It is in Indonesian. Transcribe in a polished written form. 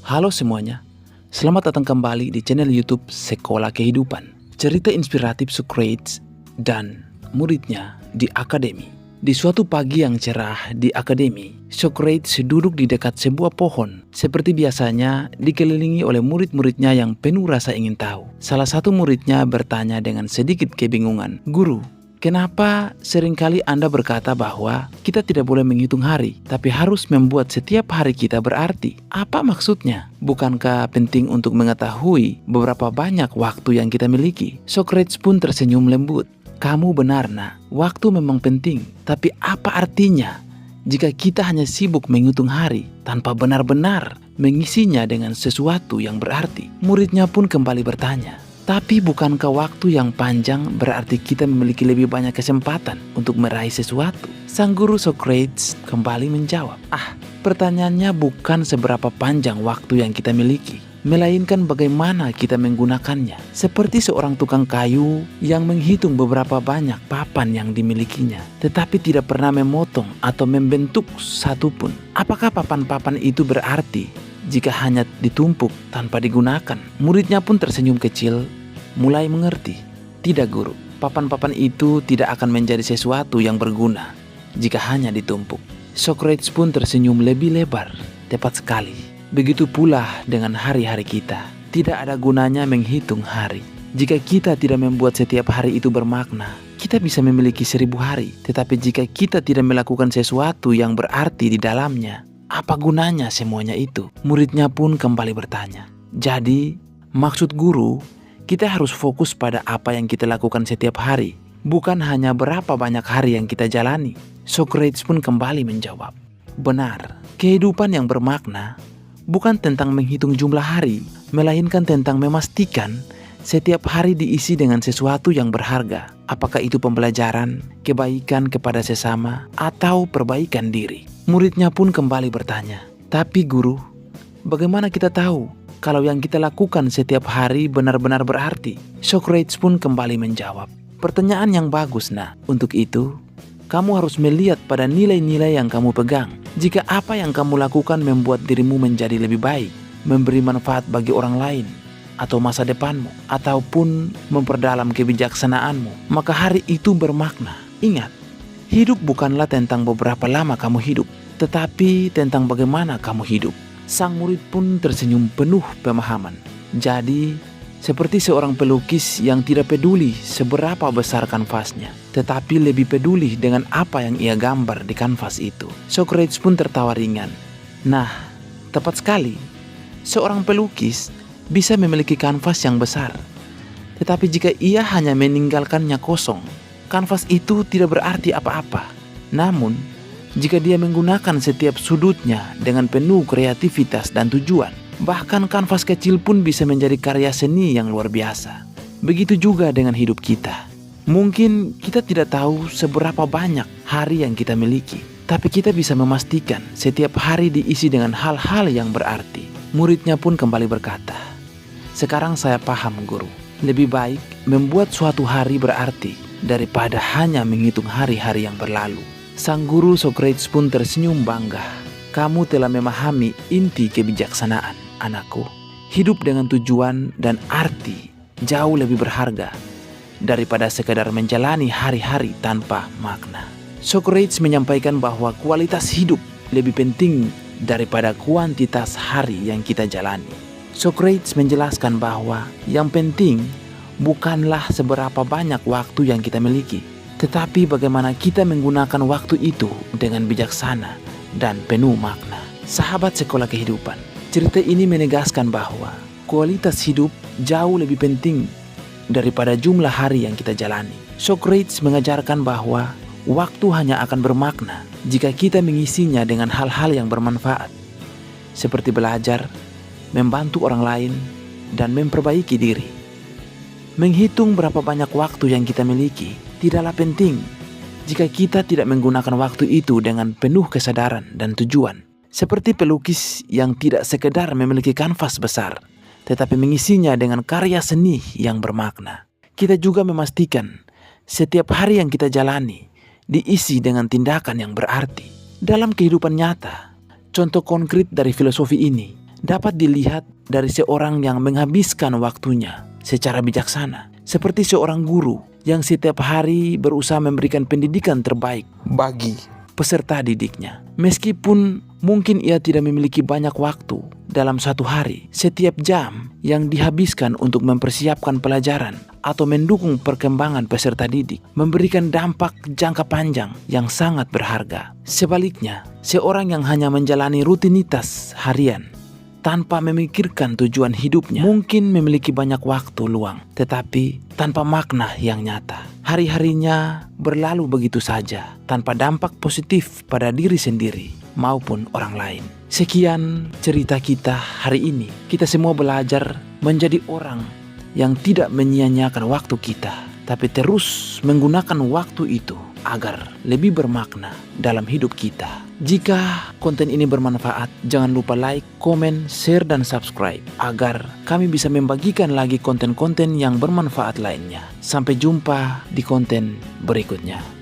Halo semuanya, selamat datang kembali di channel YouTube Sekolah Kehidupan. Cerita inspiratif Socrates dan muridnya di akademi. Di suatu pagi yang cerah di akademi, Socrates duduk di dekat sebuah pohon. Seperti biasanya, dikelilingi oleh murid-muridnya yang penuh rasa ingin tahu. Salah satu muridnya bertanya dengan sedikit kebingungan, "Guru, kenapa seringkali Anda berkata bahwa kita tidak boleh menghitung hari, tapi harus membuat setiap hari kita berarti? Apa maksudnya? Bukankah penting untuk mengetahui beberapa banyak waktu yang kita miliki?" Socrates pun tersenyum lembut. "Kamu benar, Nak. Waktu memang penting. Tapi apa artinya jika kita hanya sibuk menghitung hari tanpa benar-benar mengisinya dengan sesuatu yang berarti?" Muridnya pun kembali bertanya, "Tapi bukankah waktu yang panjang berarti kita memiliki lebih banyak kesempatan untuk meraih sesuatu?" Sang guru Socrates kembali menjawab, "Pertanyaannya bukan seberapa panjang waktu yang kita miliki, melainkan bagaimana kita menggunakannya. Seperti seorang tukang kayu yang menghitung beberapa banyak papan yang dimilikinya, tetapi tidak pernah memotong atau membentuk satupun. Apakah papan-papan itu berarti jika hanya ditumpuk tanpa digunakan?" Muridnya pun tersenyum kecil, mulai mengerti. "Tidak, guru. Papan-papan itu tidak akan menjadi sesuatu yang berguna jika hanya ditumpuk." Socrates pun tersenyum lebih lebar. "Tepat sekali. Begitu pula dengan hari-hari kita. Tidak ada gunanya menghitung hari. Jika kita tidak membuat setiap hari itu bermakna, kita bisa memiliki 1000 hari. Tetapi jika kita tidak melakukan sesuatu yang berarti di dalamnya, apa gunanya semuanya itu?" Muridnya pun kembali bertanya, "Jadi, maksud guru, kita harus fokus pada apa yang kita lakukan setiap hari, bukan hanya berapa banyak hari yang kita jalani?" Socrates pun kembali menjawab, "Benar, kehidupan yang bermakna bukan tentang menghitung jumlah hari, melainkan tentang memastikan setiap hari diisi dengan sesuatu yang berharga. Apakah itu pembelajaran, kebaikan kepada sesama, atau perbaikan diri?" Muridnya pun kembali bertanya, "Tapi guru, bagaimana kita tahu kalau yang kita lakukan setiap hari benar-benar berarti?" Socrates pun kembali menjawab, "Pertanyaan yang bagus, Nak. Untuk itu, kamu harus melihat pada nilai-nilai yang kamu pegang. Jika apa yang kamu lakukan membuat dirimu menjadi lebih baik, memberi manfaat bagi orang lain, atau masa depanmu, ataupun memperdalam kebijaksanaanmu, maka hari itu bermakna. Ingat, hidup bukanlah tentang beberapa lama kamu hidup, tetapi tentang bagaimana kamu hidup." Sang murid pun tersenyum penuh pemahaman. Jadi, seperti seorang pelukis yang tidak peduli seberapa besar kanvasnya, tetapi lebih peduli dengan apa yang ia gambar di kanvas itu. Socrates pun tertawa ringan. "Nah, tepat sekali. Seorang pelukis bisa memiliki kanvas yang besar, tetapi jika ia hanya meninggalkannya kosong, kanvas itu tidak berarti apa-apa. Namun, jika dia menggunakan setiap sudutnya dengan penuh kreativitas dan tujuan, bahkan kanvas kecil pun bisa menjadi karya seni yang luar biasa. Begitu juga dengan hidup kita. Mungkin kita tidak tahu seberapa banyak hari yang kita miliki, tapi kita bisa memastikan setiap hari diisi dengan hal-hal yang berarti." Muridnya pun kembali berkata, "Sekarang saya paham, guru. Lebih baik membuat suatu hari berarti daripada hanya menghitung hari-hari yang berlalu." Sang guru Socrates pun tersenyum bangga. "Kamu telah memahami inti kebijaksanaan, anakku. Hidup dengan tujuan dan arti jauh lebih berharga daripada sekadar menjalani hari-hari tanpa makna." Socrates menyampaikan bahwa kualitas hidup lebih penting daripada kuantitas hari yang kita jalani. Socrates menjelaskan bahwa yang penting bukanlah seberapa banyak waktu yang kita miliki, tetapi bagaimana kita menggunakan waktu itu dengan bijaksana dan penuh makna. Sahabat Sekolah Kehidupan, cerita ini menegaskan bahwa kualitas hidup jauh lebih penting daripada jumlah hari yang kita jalani. Socrates mengajarkan bahwa waktu hanya akan bermakna jika kita mengisinya dengan hal-hal yang bermanfaat, seperti belajar, membantu orang lain, dan memperbaiki diri. Menghitung berapa banyak waktu yang kita miliki tidaklah penting jika kita tidak menggunakan waktu itu dengan penuh kesadaran dan tujuan. Seperti pelukis yang tidak sekedar memiliki kanvas besar, tetapi mengisinya dengan karya seni yang bermakna. Kita juga memastikan setiap hari yang kita jalani diisi dengan tindakan yang berarti. Dalam kehidupan nyata, contoh konkret dari filosofi ini dapat dilihat dari seorang yang menghabiskan waktunya secara bijaksana, seperti seorang guru yang setiap hari berusaha memberikan pendidikan terbaik bagi peserta didiknya. Meskipun mungkin ia tidak memiliki banyak waktu dalam satu hari, setiap jam yang dihabiskan untuk mempersiapkan pelajaran atau mendukung perkembangan peserta didik memberikan dampak jangka panjang yang sangat berharga. Sebaliknya, seorang yang hanya menjalani rutinitas harian tanpa memikirkan tujuan hidupnya mungkin memiliki banyak waktu luang, tetapi tanpa makna yang nyata. Hari-harinya berlalu begitu saja, tanpa dampak positif pada diri sendiri maupun orang lain. Sekian cerita kita hari ini. Kita semua belajar menjadi orang yang tidak menyia-nyiakan waktu kita, tapi terus menggunakan waktu itu agar lebih bermakna dalam hidup kita. Jika konten ini bermanfaat, jangan lupa like, komen, share, dan subscribe agar kami bisa membagikan lagi konten-konten yang bermanfaat lainnya. Sampai jumpa di konten berikutnya.